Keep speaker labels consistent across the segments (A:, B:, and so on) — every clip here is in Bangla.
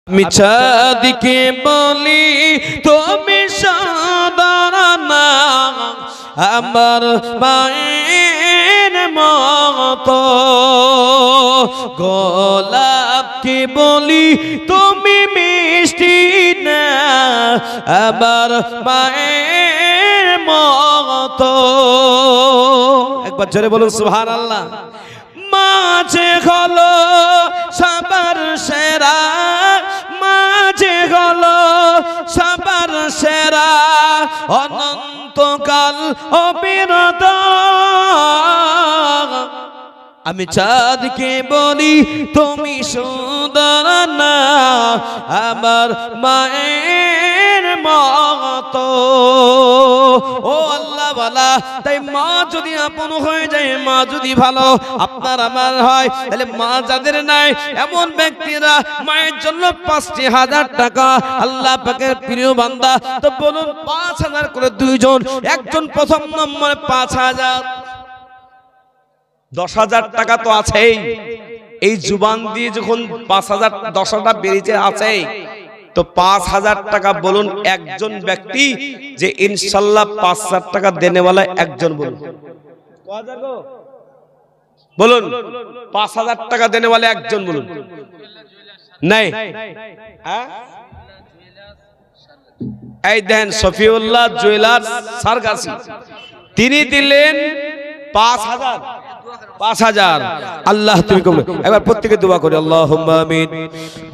A: আমি চাঁদকে বলি তুমি সাদানা আমার মায়ের মতো, গোলাপকে বলি তুমি মিষ্টি না আমার মায়ের মতো। একবার জোরে বলুন সুবহানাল্লাহ। মাঝে হলো সবার সেরা, মাঝে হলো সবার সেরা, অনন্তকাল অবিরত। আমি চাঁদকে বলি তুমি সুন্দর না আমার মায়ের মতো। ও আল্লাহ বলা, তাই মা যদি আপন হয়ে যায়, মা যদি ভালো আপনার আমার হয়, তাহলে মা যাদের নাই এমন ব্যক্তিরা মায়ের জন্য ৫,০০০ টাকা আল্লাহ পাকের প্রিয় বান্দা। তো বলুন ৫,০০০ করে দুইজন, একজন প্রথম নম্বরে ৫,০০০, ১০,০০০ টাকা তো আছেই। এই জুবান দিয়ে যখন ৫,০০০ ১০,০০০ বেরিয়েছে আছেই, তো ৫,০০০ টাকা বলুন একজন ব্যক্তি যে ইনশাল্লাহ ৫,০০০ টাকা দেনেওয়ালা একজন বলুন, বলুন ৫,০০০ টাকা দেনেওয়ালা একজন বলুন। নাই এই দেন শফিউল্লাহ জুয়েলার্স সারগাছি, তিনি দিলেন ৫,০০০। ৫,০০০ আল্লাহ তুমি কবুল। একবার প্রত্যেকে দোয়া করি আল্লাহুম্মা আমিন।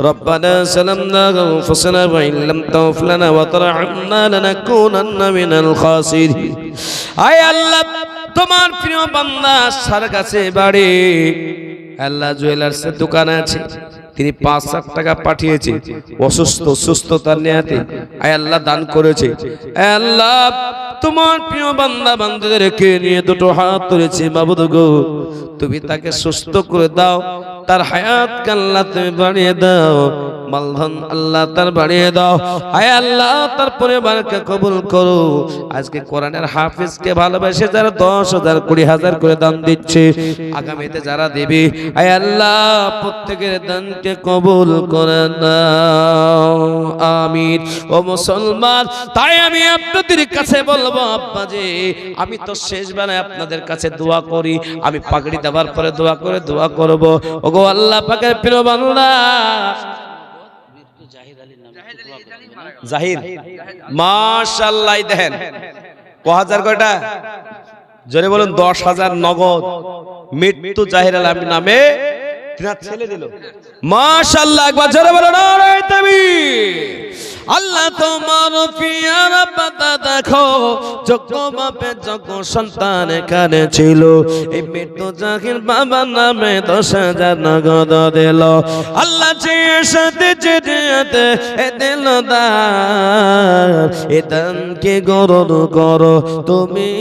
A: রব্বানা সালামনা আনফুসানা ওয়া ইল্লাম তাগফির লানা ওয়া তারহামনা লানাকুনান্না মিনাল খাসিরিন। আয় আল্লাহ, তোমার প্রিয় বান্দা সার কাছে বাড়ি আল্লাহ জুয়েলার্সের দোকান আছে, তিনি ৫,০০০ টাকা পাঠিয়েছে অসুস্থ সুস্থতার নিয়াতে। আয় আল্লাহ দান করেছে। আয় আল্লাহ, তোমার প্রিয় বান্দা বান্দাদেরকে নিয়ে দুটো হাত তুলেছে, মাবুদ গো তুমি তাকে সুস্থ করে দাও, তার হায়াতকে আল্লাহ তুমি বাড়িয়ে দাও, মালধন আল্লাহ তার বাড়িয়ে দাও। আয় আল্লাহ, তার পরিবারকে কবুল করো। আজকে কোরআনের হাফেজকে ভালোবেসে যারা ১০,০০০ ২০,০০০ করে দান দিচ্ছে, আগামীতে যারা দেবে আয় আল্লাহ প্রত্যেকের দানকে কবুল করে নাও, আমিন। ও মুসলমান, তাই আমি আপনাদের কাছে বলবো আব্বাজি, আমি তো শেষ বেলায় আপনাদের কাছে দোয়া করি, আমি পাগড়ি দেওয়ার পরে দোয়া করব। ওগো আল্লাহ পাকের প্রিয় বান্দা জাহির, মাশাআল্লাহ, দেখেন কহাজার কয়টা জোরে বলুন, ১০,০০০ নগদ মৃত্যু জাহির আলী নামে তিনার ছেলে দিল। মাশাআল্লাহ, একবার জোরে বলুন নারে তাকবীর। আল্লাহ তোমার পিয়ার পাতা দেখো, যোগ্য বাপে যোগ্য সন্তান এখানে ছিল, এই মৃত্যু জাহির বাবা নামে ১০,০০০ নগদ দিল। আল্লাহ চেয়ে সাথে চেয়ে দিল দান, এ দানকে গ্রহণ করো তুমি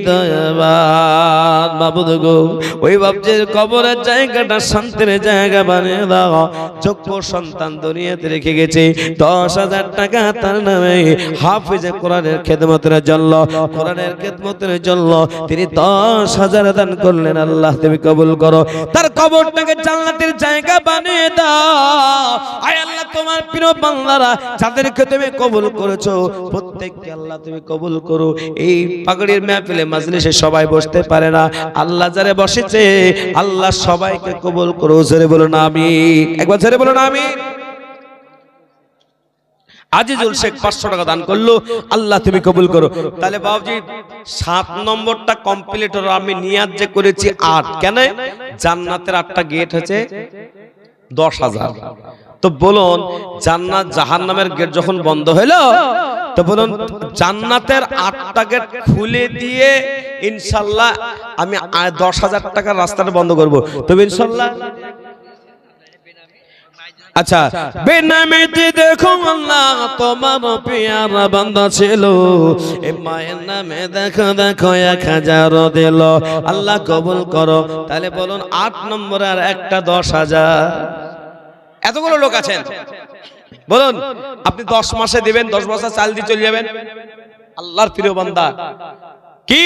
A: দয়াবান। মাবুদ গো, ওই বাপজির কবরের জায়গাটা শান্তির জায়গা বানিয়ে দাও। যোগ্য সন্তান দুনিয়াতে রেখে গেছে, ১০,০০০ টাকা তার নামে হাফিজে কোরআনের খেদমতের জন্য, কোরআনের খেদমতের জন্য তিনি ১০,০০০ দান করলেন। আল্লাহ তুমি কবুল করো, তার কবরটাকে জান্নাতের জায়গা বানিয়ে দাও। আয় আল্লাহ, তোমার প্রিয় বান্দারা যাদেরকে তুমি কবুল করেছো প্রত্যেককে আল্লাহ তুমি কবুল করো। এই পাগড়ির মাহফিলে মাজলিসে সবাই বসতে পারে না, আল্লাহ যারে বসেছে আল্লাহ সবাইকে কবুল করো। জোরে বলুন আমিন, একবার জোরে বলুন আমিন। আজিজুল শেখ ৫০০ টাকা দান করলো, আল্লাহ তুমি কবুল করো। তাহলে বাবুজি ৭ নম্বরটা কমপ্লিট হলো। আমি নিয়াত যে করেছি ৮, কেন জান্নাতের ৮টা গেট হচ্ছে ১০,০০০। তো বলুন জান্নাত জাহান্নামের গেট যখন বন্ধ হলো, তো বলুন জান্নাতের ৮টা গেট খুলে দিয়ে ইনশাআল্লাহ আমি ১০,০০০ টাকার রাস্তাটা বন্ধ করব। তবে ইনশাআল্লাহ আচ্ছা, বেনামিতে দেখো আল্লাহ তোমার পেয়ারা বান্দা ছিল, এ মায়ের নামে দেখো ১,০০০ দিল, আল্লাহ কবুল করো। তাহলে বলুন ৮ নম্বর আর একটা ১০,০০০। এতগুলো লোক আছেন, বলুন আপনি ১০ মাসে দিবেন, ১০ বছর চাল দিয়ে চলে যাবেন। আল্লাহর প্রিয় বান্দা কি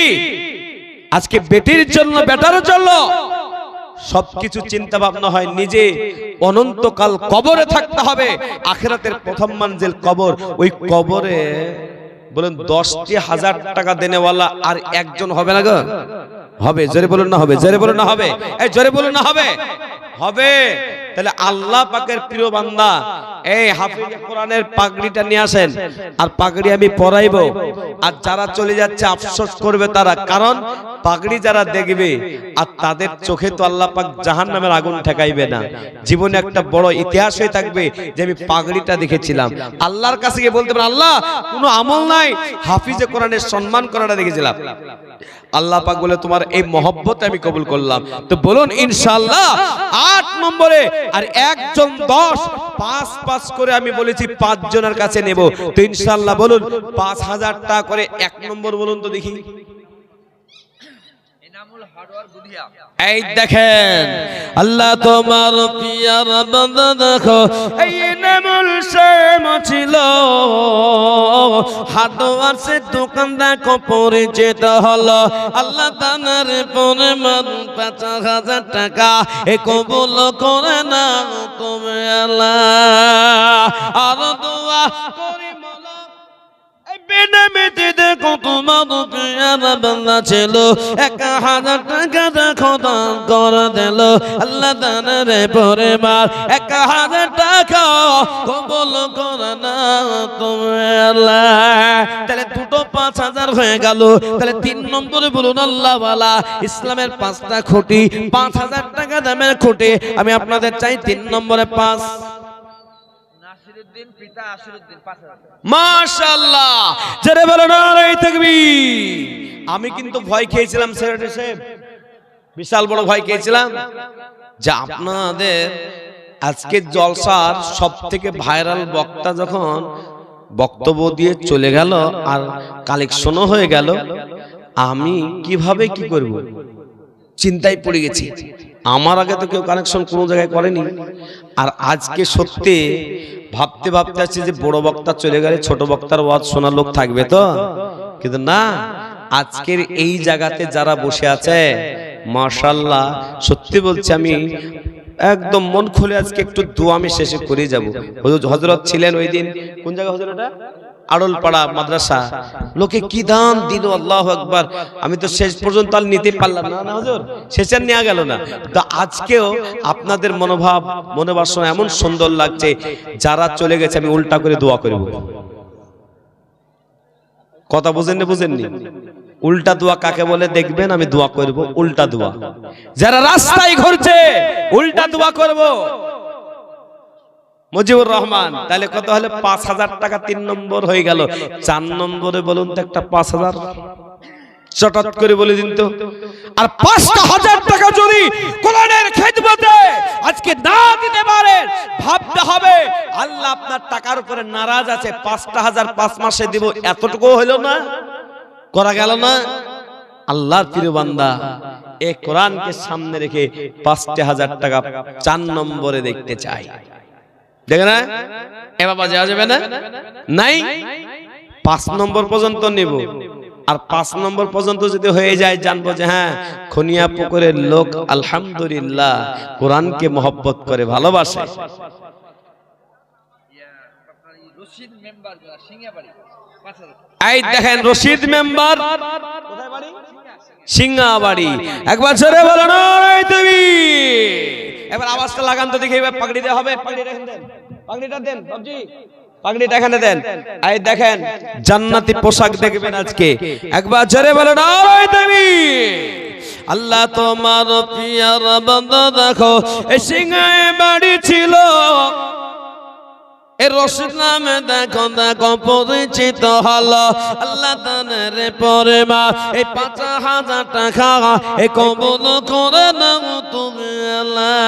A: আজকে বেটির জন্য বেটার জন্য সবকিছু চিন্তা ভাবনা হয়, নিজে অনন্তকাল কবরে থাকতে হবে। আখিরাতের প্রথম মঞ্জিল কবর। ওই কবরে বলেন 10,000 টাকা দেনেওয়ালা আর একজন হবে না গো? হবে। জোরে বলুন না হবে? জোরে বলুন না হবে? এই জোরে বলুন না হবে? হবে। তাহলে আল্লাহ পাকের প্রিয় বান্দা, এই হাফিজ কোরআনের পাগড়িটা নিয়ে আসেন, আর পাগড়ি আমি পরাইবো। আর যারা চলে যাচ্ছে আফসোস করবে তারা, কারণ পাগড়ি যারা দেখবে আর তাদের চোখে তো আল্লাহ পাক জাহান্নামের আগুন ঠেকাইবে না। জীবনে একটা বড় ইতিহাস হয়ে থাকবে যে আমি পাগড়িটা দেখেছিলাম। আল্লাহর কাছে গিয়ে বলতে পারেন, আল্লাহ কোনো আমল নাই, হাফিজে কোরআনের সম্মান করাটা দেখেছিলাম। আল্লাহ পাক বলে তোমার এই মহব্বত আমি কবুল করলাম। তো বলুন ইনশাআল্লাহ 8 নম্বরে, আর একজন 10, 5 করে আমি বলেছি 5 জনের কাছে নেব। তো ইনশাআল্লাহ বলুন 5,000 টাকা করে 1 নম্বর বলুন তো দেখি। এই দেখেন আল্লাহ তোমার পিয়ার বান্দা, দেখো এই নামুল শেম ছিল, হাটওয়ার সে দোকানদার কো পরিচিত হলো। আল্লাহ তানার পরিমাণ 5,000 টাকা এ কবুল করে না তুমি আল্লাহ। আর দোয়া করি মোলা বেনামিতে কত মাদু পিয়ার বান্দা ছিল, 1,000 টাকা দেখো দান করে দিল। আল্লাহ দানের পরিমাণ 1,000 টাকা কবুল করে না তুমি আল্লাহ। তাহলে দুটো 5,000 হয়ে গেল। তাহলে 3 নম্বরে বলুন আল্লাহ ওয়ালা। ইসলামের 5টা খুঁটি, 5,000 টাকা দামের খুঁটি। আমি আপনাদের চাই 3 নম্বরে 5। মাশাআল্লাহ, যারা বলেন নারে তাকবীর। আমি কিন্তু ভয় খেয়েছিলাম সেক্রেটারি সাহেব, বিশাল বড় ভয় খেয়েছিলাম যে আপনাদের আজকে জলসার সবথেকে ভাইরাল বক্তা যখন বক্তব্য দিয়ে চলে গেল আর কালেকশনও হয়ে গেল, আমি কিভাবে কি করব চিন্তায় পড়ে গেছি। আমার আগে তো কেউ কানেকশন কোনো জায়গায় করেনি। আর আজকে সত্যি ভাবতে ভাবতে আসছে যে বড় বক্তা চলে গেলে ছোট বক্তার ওয়াজ শোনার লোক থাকবে তো, কিন্তু না, আজকের এই জায়গাতে যারা বসে আছে মাশাআল্লাহ, সত্যি বলছি আমি একদম মন খুলে আজকে একটু দোয়া আমি শেষে করে যাব। হযরত ছিলেন ওই দিন, কোন জায়গা হযরত এটা? আড়লপাড়া মাদ্রাসা। লোকে কি দান দিল, আল্লাহু আকবার। আমি তো শেষ পর্যন্ত আর নিতে পারলাম না, না হুজুর, শেষে নেওয়া গেল না। তো আজকেও আপনাদের মনোভাব মনোবাসনা এমন সুন্দর লাগছে, যারা চলে গেছে আমি উল্টা করে দোয়া করব। কথা বুঝেননি? বুঝেননি? উল্টা দোয়া কাকে বলে দেখবেন, আমি দোয়া করব উল্টা দোয়া। যারা রাস্তায় ঘুরছে উল্টা দোয়া করব। মুজিবুর রহমান, তাহলে কত হলো? 5,000 টাকা 3 নম্বর হয়ে গেল। 4 নম্বরে বলুন তো একটা 5,000 চটট করে বলে দিন তো। আর 5,000 টাকা যদি কোরআনের খেদমতে আজকে না দিতে পারেন, ভাবতে হবে আল্লাহ আপনার টাকার উপরে নারাজ আছে। 5,000 5 মাসে দিব, এতটুকু হলো না, করা গেল না। আল্লাহর প্রিয় বান্দা, এই কোরআনকে সামনে রেখে 5,000 টাকা 4 নম্বরে দেখতে চাই। দেখে না এ বাবা, যাওয়া যাবে না? নাই, 5 নম্বর পর্যন্ত নেব। আর 5 নম্বর পর্যন্ত যদি হয়ে যায়, জানবো যে হ্যাঁ, খনিয়া পুকুরের লোক আলহামদুলিল্লাহ কোরআনকে মহব্বত করে, ভালোবাসে। এই দেখেন রশিদ মেম্বার কোথায় বাড়ি? সিঙ্গাবাড়ি। একবার জোরে বলো না তুমি। এবার আওয়াজটা লাগান তো দেখি। এবার পাগড়ি দেওয়া হবে। পাগড়িটা দেন, পাগড়িটা দেন বাবজি, পাগড়িটা এখানে দেন। এই দেখেন জান্নাতি পোশাক দেখবেন আজকে। একবার জোরে বলো না তুমি। আল্লাহ তোমার পিয়ার বান্দা, দেখো এই সিঙ্গায় বাড়ি ছিল, এ রশিদ নামে দেখো দেখো পরিচিত হলো। আল্লাহ তানের পরে মা এই 5,000 টাকা এ কবুল করে নাও তুমি আল্লাহ।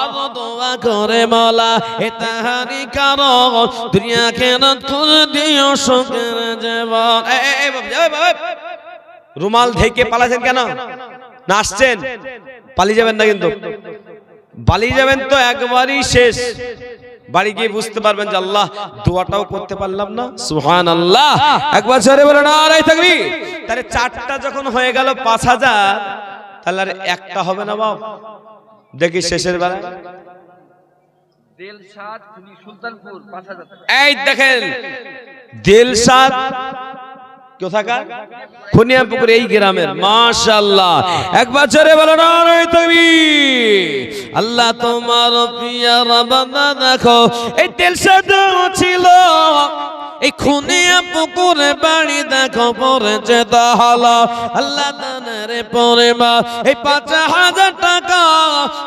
A: আর দোয়া করে মোলা এ তাহারি কারণ দুনিয়া খেরাত করে দিও সুখের জীবন। রুমাল ঢেকে পালাছেন কেন? না আসছেন? পালিয়ে যাবেন না কিন্তু। পালিয়ে যাবেন তো একবারই শেষ। বাড়ি গিয়ে বুঝতে পারবেন যে আল্লাহ দোয়াটাও করতে পারলাম না। সুবহানাল্লাহ। একবার জোরে বলেন নারে তাকবীর। তাহলে 4টা যখন হয়ে গেল 5,000, তাহলে আর একটা হবে না বাপ? দেখি শেষের বেলা
B: দিলশাদ খুনি সুলতানপুর 5000 টাকা।
A: এই দেখেন দিলশাদ কোথাকার? খুনিয়াপুকুর এই গ্রামের। মাশাআল্লাহ, একবার জোরে বলো নারে তাকবীর। আল্লাহ তোমার পিয়ারা বান্দা দেখো, এই দিলশাদ ছিল এই খুনিয়াপুকুরে বাড়ি দেখো পড়েছে তাহলে আল্লাহ তানের পরে মা এই 5000 টাকা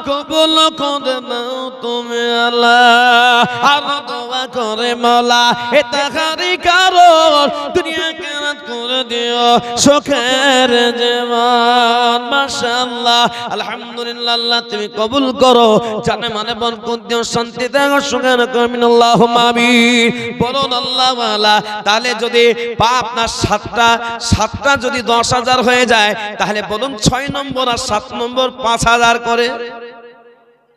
A: কবুল করে নাও তুমি আল্লাহ। আর দোয়া করে মাওলা এ তাহারি কারণ দুনিয়া কেরাত করে দিও সুখের জীবন। মাশাআল্লাহ, আলহামদুলিল্লাহ। আল্লাহ তুমি কবুল করো, জানে মানে বরকত দিও, শান্তি দাও, সুখের করমিন আল্লাহুম্মা আমিন। বলুন আল্লাহ। তাহলে যদি পাপ না সাতটা যদি 10,000 হয়ে যায়, তাহলে বলুন 6 নম্বর আর 7 নম্বর 5000 করে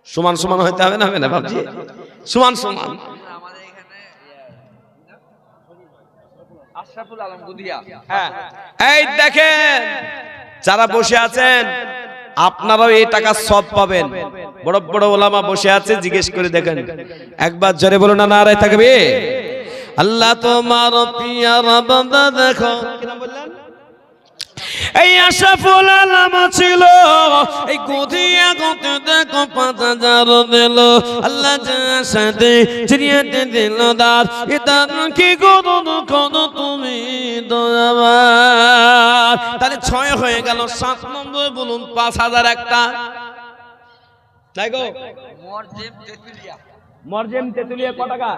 A: সমান সমান হইতে হবে না? না ভাবছি সমান সমান।
B: আমাদের এখানে আশরাফুল আলম গুদিয়া।
A: হ্যাঁ, এই দেখেন যারা বসে আছেন আপনারাও এই টাকা সব পাবেন। বড় বড় ওলামা বসে আছে, জিজ্ঞেস করে দেখেন। একবার জোরে বলুন না নারে থাকবে। আল্লাহ তোমার পিয়ারা বান্দা দেখো, কি নাম বললেন? এই আশরাফুল আলম ছিল এই গুদিয়া গতে দেখো 5000 দিল আল্লাহ সাথে চিনিয়াতে দিল দার। এটা কি করুন কোন তুমি দয়াবান। তাহলে 6 হয়ে গেল। 7 নম্বর বলুন 5000 একটা তাই গো।
B: মরজেম তেতুলিয়া।
A: মরজেম তেতুলিয়া কত টাকা?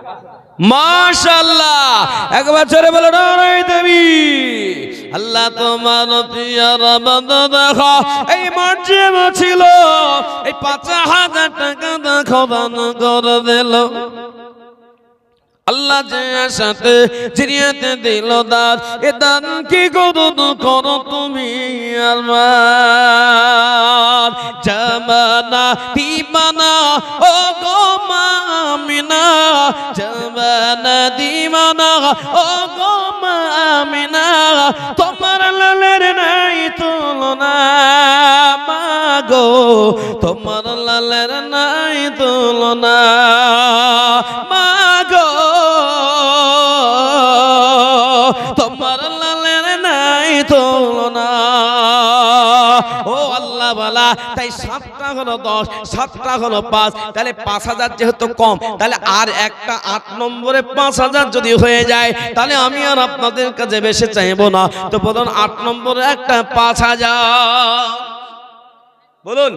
A: মাশাআল্লাহ, একবার জোরে বলো নারে তাকবীর। আল্লাহ তোমার পিয়ারা বান্দা দেখো এই মরজেম ছিল এই 5000 টাকা দেখো দান করে দিল আল্লাহ যে সাথে চিনিয়াতে দিল দান। এ দান কি করো তুমি আমার জামানা দিমানা ও গো মামিনা, জামানা দিমানা ও গো মামিনা, তোমার লালের নাই তুলনা মাগো, তোমার লালের নাই তুলনা মাগো, তোমার লালের নাই তুলনা। ও আল্লাহ বালা, তাই 7টা হলো 10, 7টা হলো 5, তাহলে 5000 যেহেতু কম, তাহলে আর একটা 8 নম্বরে 5000 যদি হয়ে যায়, তাহলে আমি আর আপনাদের কাছে বেশি চাইবো না। তো বলুন 8 নম্বরে একটা 5000 বলুন।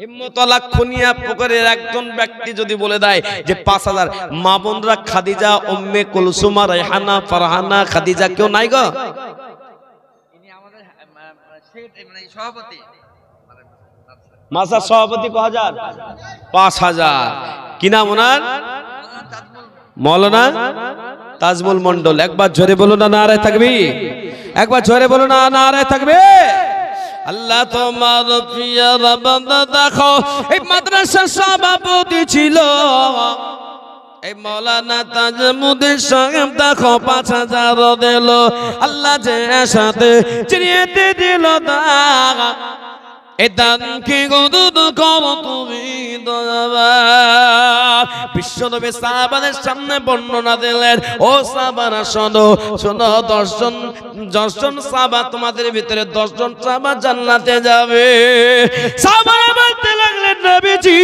A: হিম্মতওয়ালা খুনিয়াপুকুরের একজন ব্যক্তি যদি বলে দেয় যে 5000, মা বোনরা খাদিজা, উম্মে কুলসুম, রায়হানা, ফারহানা, খাদিজা কেউ নাই গো?
B: ইনি আমাদের সভাপতি।
A: মাসার সভাপতি ক হাজার? 5000। কি নাম ওনার? মৌলানা তাজমুল মন্ডল। একবার জোরে বলুন না নারে তাকবীর। একবার জোরে বলুন না নারে তাকবীর। আল্লাহ তোমার পিয়ারা বান্দা দেখো এই মাদ্রাসার সভাপতি ছিল এই মৌলানা তাজমুদ্দিন সাহেব দেখো 5000 দিল আল্লাহ যে সাথে চিনিয়ে দিল দাগ। এ দান কি গদুদ করো তুমি দয়াবান। বিশ্বনবী সাহাবাদের সামনে বর্ণনা দিলেন, ও সাহাবারা শোনো শোনো, 10 জন সাহাবা তোমাদের ভিতরে 10 জন সাহাবা জান্নাতে যাবে। সাহাবারা বলতে লাগলেন নবীজি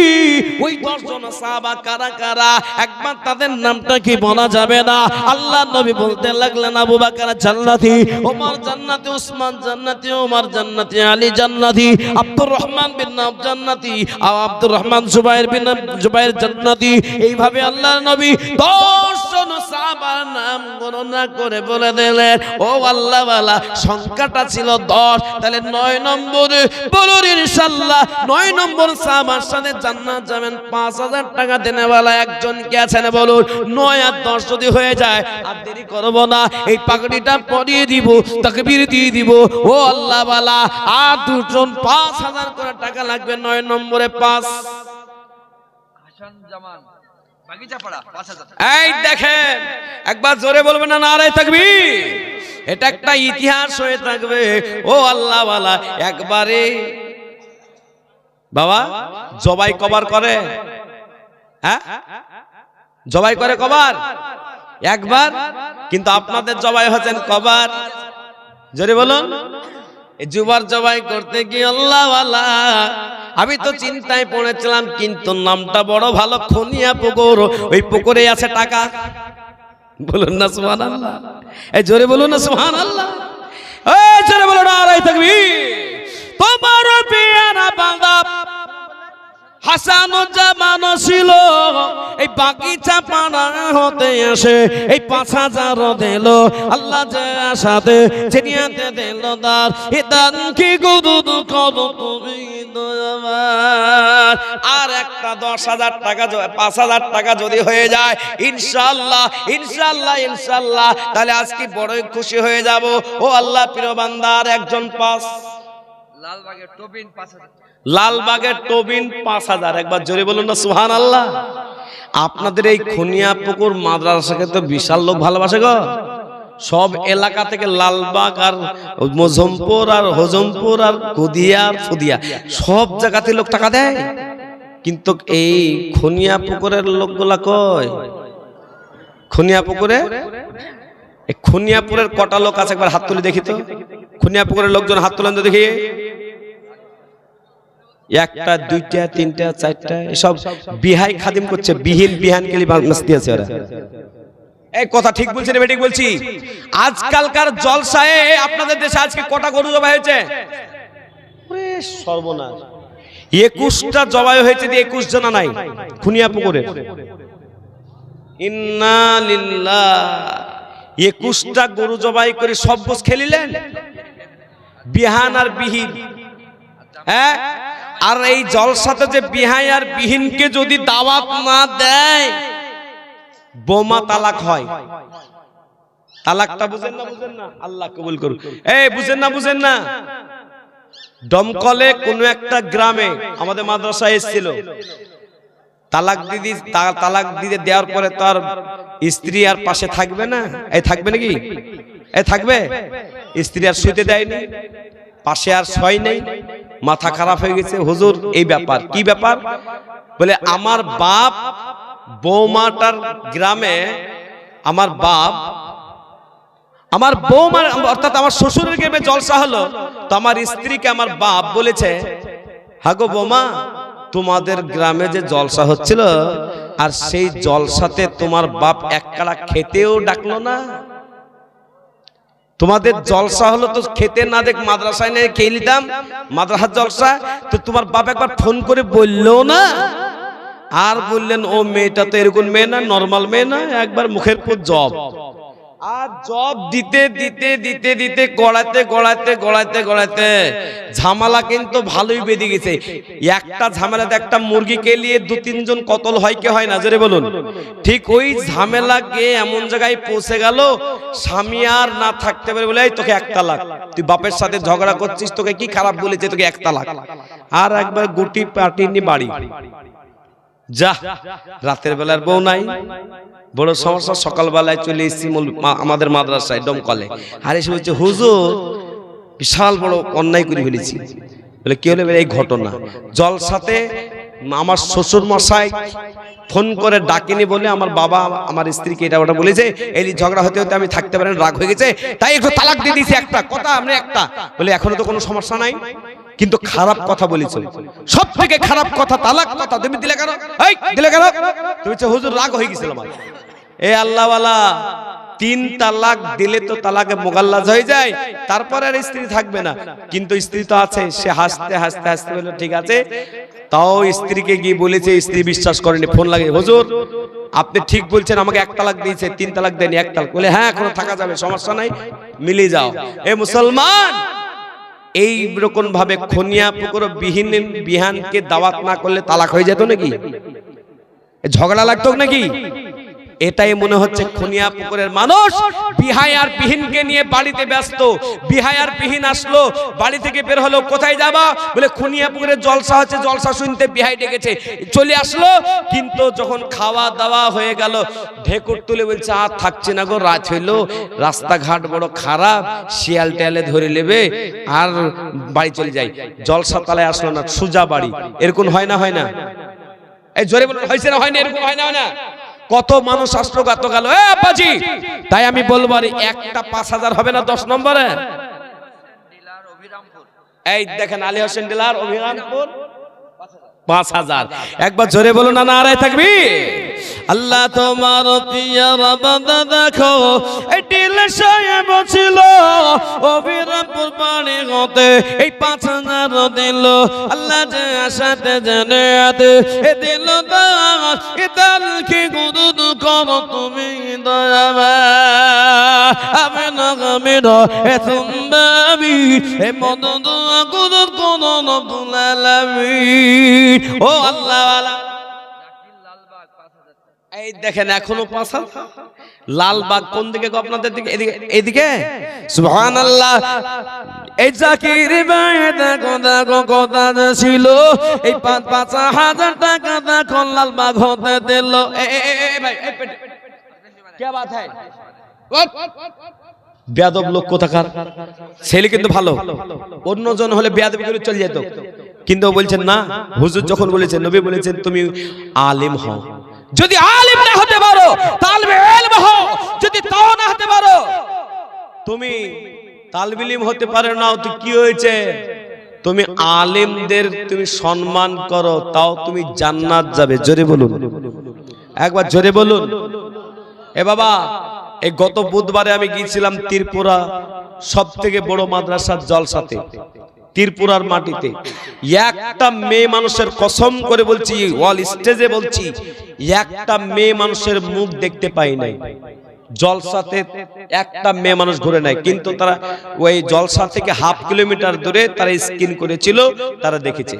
A: ওই 10 জন সাহাবা কারা কারা, একবার তাদের নামটা কি বলা যাবে না? আল্লাহ নবী বলতে লাগলেন আবু বকর জান্নাতি, ওমর জান্নাতি, উসমান জান্নাতি, ওমর জান্নাতি, আলী জান্নাতি, আব্দুর রহমান বিন আওফ জান্নাতি, আব্দুর রহমান জুবাইর জান্নাতি। এইভাবে আল্লাহর নবী 10 জন সাহাবার নাম গণনা করে বলে দিলেন। ও আল্লাহ ওয়ালা, সংখ্যাটা ছিল 10, তাহলে 9 নম্বরে বলুন ইনশাআল্লাহ 9 নম্বর সাহাবার সাথে জান্নাত যাবেন। 5000 টাকা দেনেওয়ালা একজন কে আছেন বলুন? 9 আর 10 যদি হয়ে যায় আর দেরি করব না, এই পাগড়িটা পরিয়ে দিব, তাকবীর দিয়ে দিব। ও আল্লাহ ওয়ালা, আর 2 জন 5000 করে টাকা লাগবে। 9 নম্বরে 5
B: হাসান জামান বাগিচা পাড়া 5000
A: এই দেখেন, একবার জোরে বলবেন না নারায়ে তাকবীর। এটা একটা ইতিহাস হয়ে থাকবে। ও আল্লাহ ওয়ালা, একবারে বাবা জবাই কবার করে, হ্যাঁ জবাই করে কবার? একবার। কিন্তু আপনাদের জবাই হচ্ছেন কবার? জোরে বলুন। এই জুবার জবাই করতে গিয়ে আল্লাহ ওয়ালা, আমি তো চিন্তায় পড়েছিলাম, কিন্তু নামটা বড় ভালো, খনিয়া পুকুর। ওই পুকুরে আছে টাকা। বলুন না সুবহানাল্লাহ। এই জোরে বলুন না সুবহানাল্লাহ। এই জোরে বলুন নারায়ে তাকবীর। তোমার পেয়ারা বান্দা হাসানুজ্জামান ছিল এই বাগিচা পাড়া হতে আসে, এই 5000 দিল আল্লাহ যে সাথে চিনিয়াতে দিল দার ইদান কি গুদুদ কত তুমি দয়াবান। আর একটা 10,000 টাকা 5000 টাকা যদি হয়ে যায় ইনশাআল্লাহ ইনশাআল্লাহ ইনশাআল্লাহ, তাহলে আজকে বড়ই খুশি হয়ে যাব। ও আল্লাহ প্রিয় বান্দার একজন 5
B: লালবাগের টোবিন 5000
A: লালবাগের টোবিন 5000। একবার জোরে বলুন না সুবহানাল্লাহ। আপনাদের এই খনিয়া পুকুর মাদ্রাসাকে তো বিশাল লোক ভালোবাসে গো। সব এলাকা থেকে লালবাগ আর মজমপুর আর হজমপুর আর কুদিয়া আর ফুদিয়া সব জায়গাতে লোক টাকা দেয়। কিন্তু এই খনিয়া পুকুরের লোকগুলা কই? খনিয়া পুকুরে, এই খনিয়াপুরের কটা লোক আছে একবার হাত তুলে দেখি তো। খনিয়া পুকুরের লোকজন হাত তুলেন তো দেখি। 1টা 2টা 3টা 4টা এসব বিহাই খাদিম করছে, বিহান কেলি নাচতে আছে ওরা। এই কথা ঠিক বলছি না বেঠিক বলছি? আজকালকার জলসায় আপনাদের দেশে আজকে কটা গরু জবাই হয়েছে? ওরে সর্বনাশ, 21টা জবাই হয়েছে, 21 জনা নাই খুনিয়া পুকুরে। ইন্না লিল্লাহ। 21টা গরু জবাই করে সব বোঝ খেলিলেন বিহান আর বিহীন। হ্যাঁ, আর এই জলসাতে যে বিহাই আর বিহীনকে যদি দাওয়াত না দেয় বোমা তালাক হয়। তালাকটা বুঝেন না? বুঝেন না? আল্লাহ কবুল করুন। এই বুঝেন না? বুঝেন না? দমকলে কোন একটা গ্রামে আমাদের মাদ্রাসায় এসেছিল, তালাক দিদি দেওয়ার পরে তার স্ত্রী আর পাশে থাকবে না। এই থাকবে নাকি? এই থাকবে? স্ত্রী আর শুতে দেয়নি, পাশে আর শয় নেই, মাথা খারাপ হয়ে গেছে। হুজুর এই ব্যাপার, কি ব্যাপার? বলে আমার বাপ বৌমাটার গ্রামে, আমার বৌমার অর্থাৎ আমার শ্বশুরের গ্রামে জলসা হলো, তো আমার স্ত্রীকে আমার বাপ বলেছে, হাগো বৌমা, তোমাদের গ্রামে যে জলসা হচ্ছিল আর সেই জলসাতে তোমার বাপ এক কালা খেতেও ডাকলো না। তোমাদের জলসা হলো তো খেতে না দেখ মাদ্রাসায় নিয়ে খেয়ে নিতাম, মাদ্রাসার জলসা, তো তোমার বাপ একবার ফোন করে বললো না? আর বললেন ও মেয়েটা তো এরকম মেয়ে না, নরমাল মেয়ে না, একবার মুখের পর জব। আর জব দিতে দিতে দিতে দিতে গড়াইতে ঝামেলা কিন্তু ভালোই বেঁধে গেছে। একটা ঝামেলাতে একটা মুরগি কেলিয়ে 2-3 জন কতল হয় কি হয় না? জোরে বলুন। ঠিক ওই ঝামেলা গিয়ে এমন জায়গায় পৌঁছে গেল, স্বামী আর না থাকতে পারে বলে তোকে 1 তালাক, তুই বাপের সাথে ঝগড়া করছিস, তোকে কি খারাপ বলেছে, তোকে 1 তালাক। আর একবার গুটি পাটি নিয়ে বাড়ি যা। রাতের বেলার বউ নাই, বড় সমস্যা। সকালবেলায় চলে এসেছি আমাদের মাদ্রাসায় দমকলে, আর এসে বলছে হুজুর বিশাল বড় অন্যায় করে ফেলেছি। বলে কি হলো? এই ঘটনা জলসাতে আমার শ্বশুর মশাই ফোন করে ডাকিনি বলে আমার বাবা আমার স্ত্রীকে এটা ওটা বলেছে, এই ঝগড়া হতে হতে আমি থাকতে পারেন, রাগ হয়ে গেছে, তাই একটু তালাক দিয়ে দিয়েছি। একটা কথা আমরা একটা বলে এখনো তো কোনো সমস্যা নাই, কিন্তু খারাপ কথা বলেছ, সব থেকে খারাপ কথা তালাক কথা। তুমি দিলে কেন? এই দিলে কেন? তুমি হুজুর রাগ হয়ে গেছিল আমার। এ আল্লাহওয়ালা, 3 তালাক দিলে তো তালাকে মোগাল্লাজ হয়ে যায়, তারপরে আর স্ত্রী থাকবে না। কিন্তু স্ত্রী তো আছে, সে হাসতে হাসতে হাসতে বলল ঠিক আছে। তাও স্ত্রীকে গিয়ে বলেছে, স্ত্রী বিশ্বাস করেনি, ফোন লাগে, হুজুর আপনি ঠিক বলছেন, আমাকে 1 তালাক দিয়েছে, 3 তালাক দেয়নি, 1 তালাক। বলে হ্যাঁ এখনো থাকা যাবে, সমস্যা নাই, মিলে যাও। এ মুসলমান, এই রকম ভাবে খনিয়া পুকুর বিহানকে দাওয়াত না করলে তালাক হয়ে যেত নাকি? ঝগড়া লাগতো নাকি? এটাই মনে হচ্ছে খুনিয়া পুকুরের মানুষ বিহায়ার বিহীনকে নিয়ে বাড়িতে ব্যস্ত। বিহায়ার বিহীন আসলো, বাড়ি থেকে বের হলো, কোথায় যাবা বলে খুনিয়া পুকুরের জলসা হচ্ছে, জলসা শুনতে বিহাই ডেকেছে, চলে আসলো। কিন্তু যখন খাওয়া দাওয়া হয়ে গেল ঢেকুর তুলে বলছে আর থাকছে না গো, রাত হইলো, রাস্তাঘাট বড় খারাপ, শিয়াল টেয়ালে ধরে নেবে, আর বাড়ি চলে যাই। জলসা তালে আসলো না, সুজা বাড়ি। এরকম হয় না? হয় না? এই জোরে বলুন, হয়েছে না হয় না? এরকম হয় না? হয় না? কত মানুষ আসলো গাত গেল। এ আব্বাজি, তাই আমি বলবো আর একটা 5000 হবে না 10 নম্বরে? এই দেখেন আলী হোসেন ডিলার অভিরামপুর 5000। একবার জোরে বলুন না, নারায়ে তাকবীর। আল্লাহ তোমার পিয়ার বান্দা দেখো, এই টিল সাহেব ছিল অভিরামপুর পানি হতে, এই 5000 দিল আল্লাহ যে আশাতে জানাতে, এ দিল দাস এ দান কি গুরুদ করো তুমি দয়াবা আমি না গামিরা এ তুমি এ মন দোয়া গুরুদ করো রব্বুল আলামিন। ও আল্লাহ ওয়ালা এই দেখেন এখনো 5000। লালবাগ কোন দিকে গো আপনাদের দিকে? এদিকে, এদিকে। সুবহানাল্লাহ। এই জাকির ভাই দেখো দেখো কথা ছিল, এই 5000 টাকা দেখো লালবাগ হতে দিল। এই ভাই এই পেটে কি বাত है? বেয়াদব লোক কোথাকার। ছেলে কিন্তু ভালো, অন্যজন হলে বেয়াদবি করে চলে যেত, কিন্তু বলছেন না। হুজুর যখন বলেছেন, নবী বলেছেন তুমি আলেম হও, যদি আলেম না হতে পারো তালবে ইলম হও, যদি তাও না হতে পারো তুমি তালবে ইলম হতে পারো না, তো কি হয়েছে? তুমি আলেমদের তুমি সম্মান করো, তাও তুমি জান্নাত যাবে। জোরে বলুন, একবার জোরে বলুন। এ বাবা, এই গত বুধবারে আমি গিয়েছিলাম ত্রিপুরা সবথেকে বড় মাদ্রাসার জলসাতে, ত্রিপুরার মাটিতে। একটা মেয়ে মানুষের কসম করে বলছি, ওয়াল স্টেজে বলছি, একটা মেয়ে মানুষের মুখ দেখতে পাই নাই জলসাতে। একটা মেয়ে মানুষ ঘুরে নাই, কিন্তু তারা ওই জলসা থেকে হাফ কিলোমিটার দূরে তারা স্ক্রিন করেছিল, তারা দেখেছে।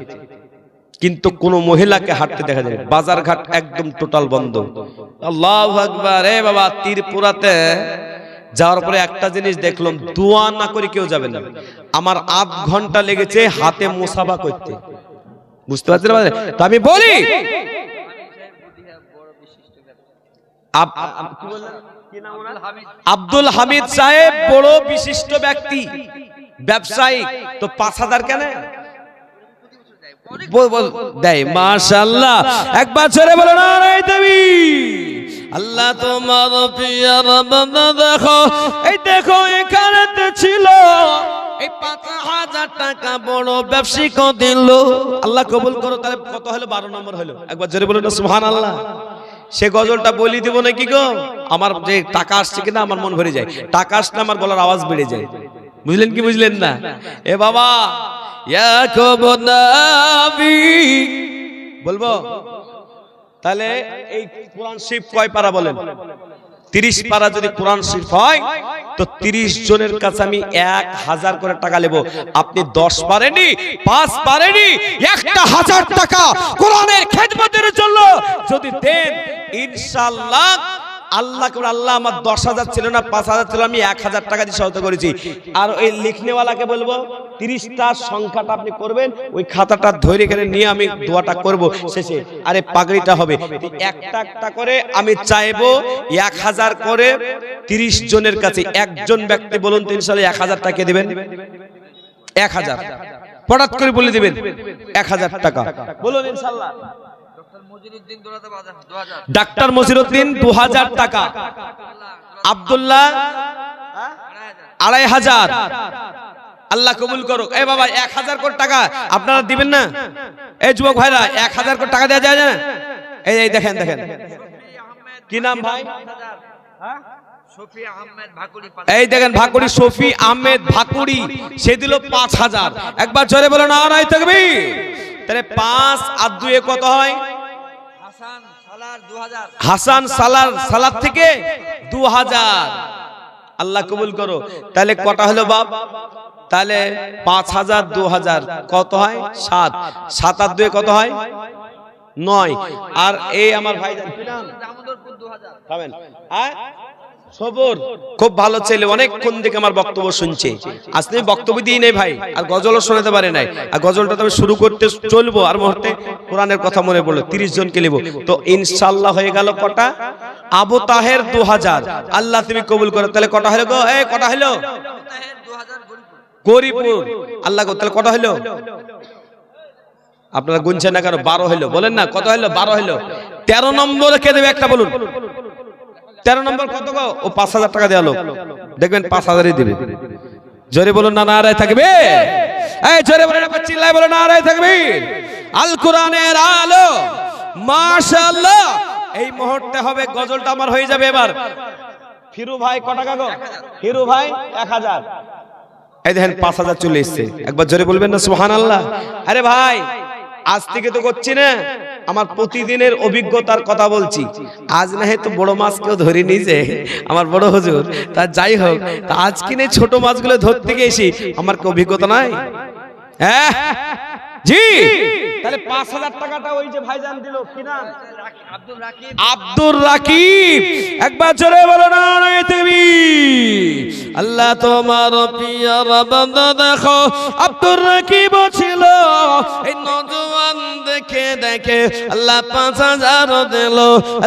A: কিন্তু কোন মহিলাকে হাঁটতে দেখা যায়, বাজার ঘাট একদম টোটাল বন্ধ। আল্লাহু আকবার। এ বাবা, ত্রিপুরাতে যাওয়ার পরে একটা জিনিস দেখলাম, দোয়া না করে কেউ যাবে না। আমার আধ ঘন্টা লেগেছে হাতে মুসাফা করতে, বুঝতে পারছেন? তো আমি বলি আব্দুল হামিদ সাহেব বড় বিশিষ্ট ব্যক্তি, ব্যবসায়ী, তো 5000 কেন দেয়? মাশাআল্লাহ। একবার জোরে বলো নারায়ে তাকবীর। আল্লাহ তোমার পিয়ার বান্দা দেখো, এই দেখো এখানেতে ছিল এই 5000 টাকা বড় ব্যবসায়িক দিল। আল্লাহ কবুল করো। তাহলে কত হলো? 12 নম্বর হলো। একবার জোরে বলো না সুবহানাল্লাহ। সে গজলটা বলি দিব নাকি গো? আমার যে টাকা আসছে কিনা আমার মন ভরে যায়, টাকা আসলে আমার গলার আওয়াজ বেড়ে যায়। বুঝলেন কি বুঝলেন না? এ বাবা, ইয়াকুব নবী বলবো। তাহলে এই কোরআন শরীফ কয় পারা বলেন? 30 পারা যদি কোরআন শরীফ হয় তো 30 জনের কাছে আমি 1000 করে টাকা নেব। আপনি 10 পারেনি, 5 পারেনি, 1000 টাকা কোরআনের খেদমতের জন্য যদি দেন, ইনশাআল্লাহ আল্লাহ করে আল্লাহ আমার 10,000 ছিল না 5,000 ছিল, আমি 1000 টাকা দিয়ে সহায়তা করেছি। আর ওই লিখনেওয়ালাকে বলবো 30টা সংখ্যাটা আপনি করবেন, ওই খাতাটা ধরে এখানে নিয়ে আমি দোয়াটা করব শেষে। আরে পাগড়িটা হবে একটা একটা করে, আমি চাইবো 1000 করে 30 জনের কাছে। একজন ব্যক্তি বলুন তো ইনশাআল্লাহ 1000 টাকা দিবেন। 1000 পড়াত করে বলে দিবেন 1000 টাকা বলুন ইনশাআল্লাহ। ডাক্তার মজিরউদ্দিন 2000 টাকা, আব্দুল্লাহ 2500। আল্লাহ কবুল করুক। এ বাবা 1000 কোটি টাকা আপনারা দিবেন না? এই যুবক ভাইরা 1000 কোটি টাকা দেওয়া যায় না? এই দেখেন দেখেন কি নাম ভাই? এই দেখেন ভাকুড়ি, শফি আহমেদ ভাকুড়ি, সে দিল 5000। একবার জোরে বলো নারায়ে তাকবীর। তাহলে 5 আর 2 কত হয়? হাসান সালার থেকে 2000। আল্লাহ কবুল করো। তাহলে কটা হলো বাপ? তাহলে 5000 2000 কত হয়? 7। 7 আর 2 কত হয়? 9 আর এই আমার ভাই
B: দামোদরপুর 2000
A: খাবেন হ্যাঁ সবর খুব ভালো ছেলে অনেকক্ষণ থেকে আমার বক্তব্য শুনছে আজকে বক্তব্য দিই নেই ভাই আর গজলও শোনাতে পারে নাই আর গজলটা তবে শুরু করতে চলবো আর মুহূর্তে কোরআনের কথা মনে পড়লো 30 জনকে নেব তো ইনশাআল্লাহ হয়ে গেল কটা আবু তাহের 2000 আল্লাহ তুমি কবুল করো তাহলে কটা হলো গো এই কটা হলো
B: তাহের 2000
A: গরিপুর আল্লাহ গো তাহলে কটা হলো আপনারা গুনছেন না কেন 12 হলো বলেন না কত হলো 12 হলো 13 নম্বরে কে দেবে একটা বলুন 13 নম্বর কত গো ও 5000 টাকা দেয়া লোক দেখবেন 5000ই দিবে জোরে বলুন না নারায়ে থাকবে এই জোরে বলেন না চিল্লায় বলেন নারায়ে থাকবে আল কোরআনের আলো মাশাআল্লাহ এই মুহূর্তে হবে গজলটা আমার হয়ে যাবে এবার ফিরু ভাই কত টাকা গো ফিরু ভাই 1000 এই দেখেন 5000 চলে এসেছে একবার জোরে বলবেন না সুবহানাল্লাহ আরে ভাই আজ থেকে তো করছি না আমার প্রতিদিনের অভিজ্ঞতার কথা বলছি আজ না তো বড় মাছ কেউ ধরে নিয়েছে আমার বড় হুজুর তা যাই হোক তা আজ কিনে ছোট মাছগুলো ধরতে গেছি আমার কি অভিজ্ঞতা নাই হ্যাঁ জি তাহলে 5000 টাকাটা ওই যে ভাইজান দিল কি নাম
B: আব্দুল রাকিব
A: আব্দুর রাকিব একবার জোরে বলো না তুমি আল্লাহ তোমার পিয়ার বান্দা দেখো আব্দুর রাকিব ছিল এই নওজোয়ান দেখে দেখে আল্লাহ 5000 দিল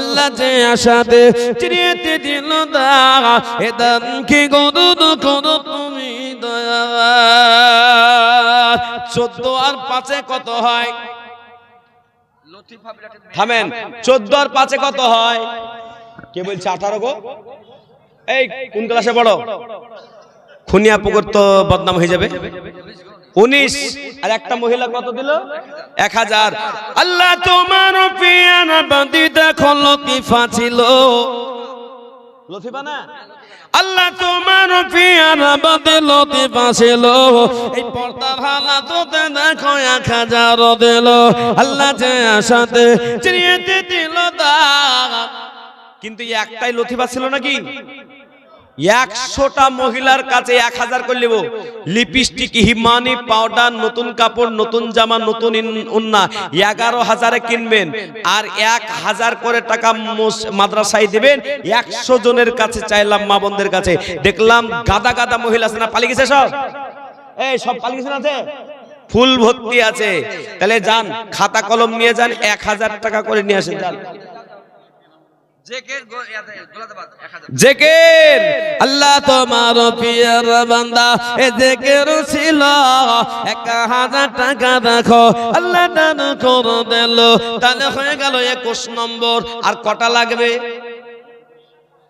A: আল্লাহ যে আশাতে চিরিয়েতে দিল দা এ দান কি গদুদ করো তুমি দয়া 14 আর 5 কত হয়
B: লতিফা বিরাটের মেয়ে
A: থামেন 14 আর 5 কত হয় কে বলছে 18 গো এই কোন ক্লাসে পড়ো খুনিয়া পুকুর তো বদনাম হয়ে যাবে 19 আর একটা মহিলা কত দিল 1000 আল্লাহ তোমার পিয়ানা বান্দি দেখো লতিফা ছিল লতিফা না আল্লাহ তোমার পিয়ানা বাদে লতিফা ছিল এই পর্দার হালাততে দেখো 1000 দিল আল্লাহ যে আশাতে চিরিয়েতে দিল দাগ কিন্তু একটাই লতিফা ছিল নাকি 100টা মহিলার কাছে 1000 করে নেব লিপস্টিক হিমানি পাউডার নতুন কাপড় নতুন জামা নতুন উন্না 11000 এ কিনবেন আর 1000 করে টাকা মাদ্রাসায় দিবেন 100 জনের কাছে চাইলাম মা বোনদের কাছে দেখলাম গাদা গাদা মহিলা আছে না পালিয়ে গেছে সব এই সব পালিয়ে গেছে না আছে ফুল ভর্তি আছে তাহলে যান খাতা কলম নিয়ে যান 1000 টাকা করে নিয়ে আসেন যান
B: জেকের গোলাদাবাদ 1000
A: জেকের আল্লাহ তোমার পিয়ার বান্দা এ জেকের ছিল 1000 টাকা রাখো আল্লাহ দান করে দিল তাহলে হয়ে গেল 21 নম্বর আর কটা লাগবে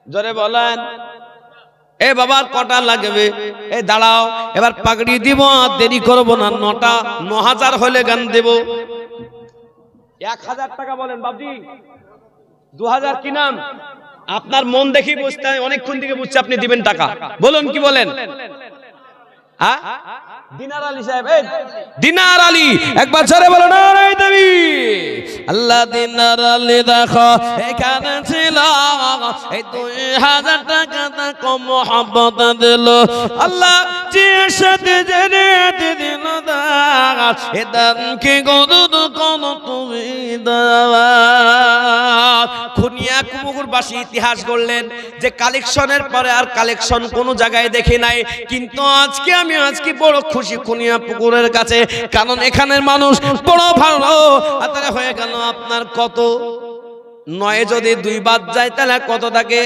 A: জোরে বলেন এ বাবার কটা লাগবে এ দাঁড়াও এবার পাগড়ি দিব আর দেরি করব না 9000 হলে গান দেব 1000 টাকা বলেন বাবজি 2000 কি নাম আপনার মন দেখি বুঝতে অনেকক্ষণ থেকে বুঝছে আপনি দিবেন টাকা বলুন কি বলেন হ্যাঁ দিনার আলী সাহেব এই দিনার আলী একবার জোরে বলো না রে দেবী আল্লাহ দিনার আলী দেখো এখানে ছিল এই 2000 টাকা তাকে মোহাম্মত দিল আল্লাহ যে সাথে জেনে দিল দাগ এ দান কি গদুদ কোন তুমি দাওয়া খুনিয়া কুমুরবাসী ইতিহাস গড়লেন যে কালেকশনের পরে আর কালেকশন কোনো জায়গায় দেখি নাই কিন্তু আজকে বড় খুশি খুনিয়া পুকুরের কাছে কারণ এখানের মানুষ বড় ভালো তাহলে হয়ে গেল আপনার কত 9 যদি 2 বাদ যায় তাহলে কত থাকে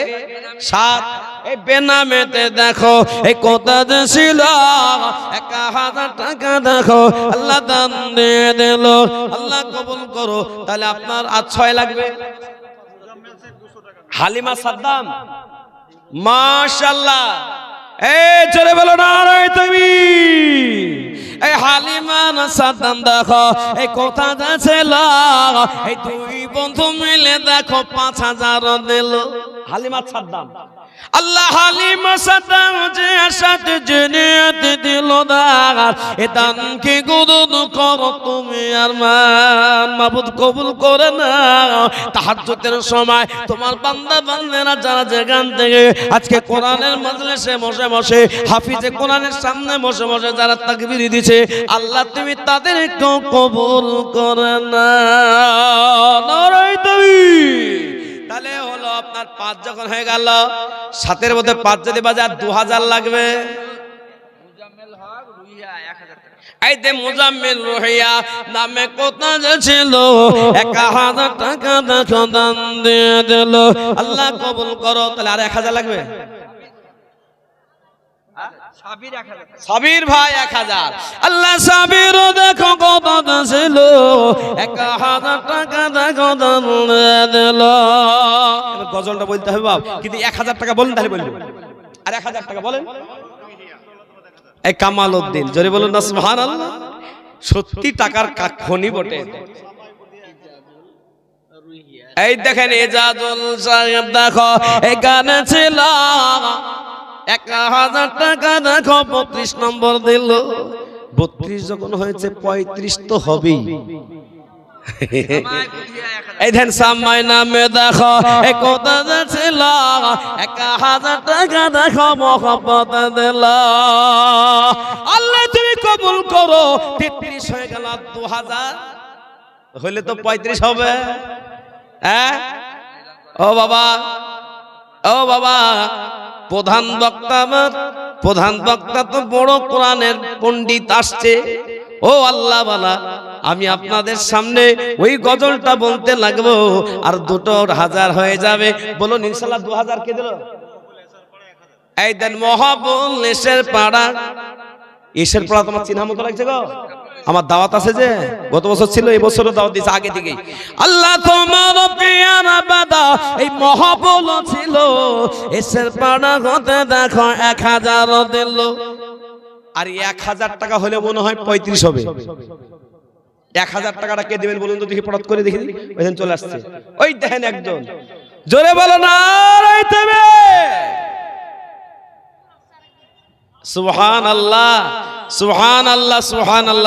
A: 7 এই বেনামেতে দেখো এই কত ছিল 1000 টাকা দেখো আল্লাহ দান দিয়ে দিল আল্লাহ কবুল করো তাহলে আপনার আর 6 লাগবে হালিমা সাদ্দাম মাশাআল্লাহ এই জোরে বলো না রে তুমি এই হালিমা সাদ্দাম দেখো এই কথা ছিল এই 2 বন্ধু মিলে দেখো 5000 দিল হালিমা সাদ্দাম। আল্লাহ হালিমা সাদ্দাম যে আশাত জেনেত দিল দাগ এ দানকে কবুল করো তুমি আরমান মাবুদ কবুল করে না। তাহাজ্জুদের সময় তোমার বান্দা বান্দারা যারা যেখান থেকে আজকে কোরআনের মজলিসে বসে বসে হাফিজে কোরআনের সামনে বসে বসে যারা তাকবীর দিছে আল্লাহ তুমি তাদেরকেও কবুল করে না। নারায়ে তাকবীর। তাহলে হলো আপনার 5 যখন হয়ে গেল 7-এর মধ্যে 5 যদি বাজার 2000 লাগবে।
B: মুজাম্মেল হক রুইয়া 1000 টাকা।
A: এই যে মুজাম্মিল রুহিয়া নামে কথা ছিল 1000 টাকা দেখো দান দিয়ে দিল আল্লাহ কবুল করো। তাহলে আর 1000 লাগবে।
B: সাবির 1000 টাকা।
A: সাবির ভাই 1000 আল্লাহ সাবিরও দেখো কত ছিল 1000 টাকা দেখো দান দিয়ে দিল। এবার গজলটা বলতে হবে বাপ কিন্তু 1000 টাকা বলেন তাহলে বলবেন আর 1000 টাকা বলেন। এই কামাল উদ্দিন জোরে বলুন না সুবহানাল্লাহ। সত্যি টাকার খনি বটে। এই দেখেন এজাজুল সাহেব দেখো এখানে ছিল 1000 টাকা দেখো 32 নম্বর দিল। 32 যখন হয়েছে 35 তো হবেই। এই ধ্যান সামাই নামে দেখো এ কথা ছিল 1000 টাকা দেখো মহব্বত দিল আল্লাহ তুমি কবুল করো। 33 হয়ে গেল 2000 হইলে তো 35 হবে। হ্যাঁ ও বাবা ও বাবা প্রধান বক্তা তো বড় কোরআনের পণ্ডিত আসছে। ও আল্লাহ বালা আমি আপনাদের সামনে ওই গজলটা বলতে লাগবো আর 2000 হয়ে যাবে। বলুন ইনশাআল্লাহ 2000 কে দিল? এই দেন মহাবুল এসের পাড়া। এসের পাড়া তোমার চিন্তা মতো লাগছে গো। আমার দাওয়াত আছে যে গত বছর ছিল এই বছরও দাওয়াত দিয়েছে আগে থেকেই। আল্লাহ তোমার পিয়ারা বাদা এই মহাবুল ছিল এসের পাড়া হতে দেখো 1000 দিল। আর 1000 টাকা হলে মনে হয় 35 হবে। 1000 টাকাটা কে দিবেন বলুন তো দেখি পড়াত করে দেখি। ওইদিন চলে আসছে ওই দেখেন একজন জোরে বলো নারায়ে তাকবীর সুবহানাল্লাহ সুবহানাল্লাহ সুবহানাল্লাহ।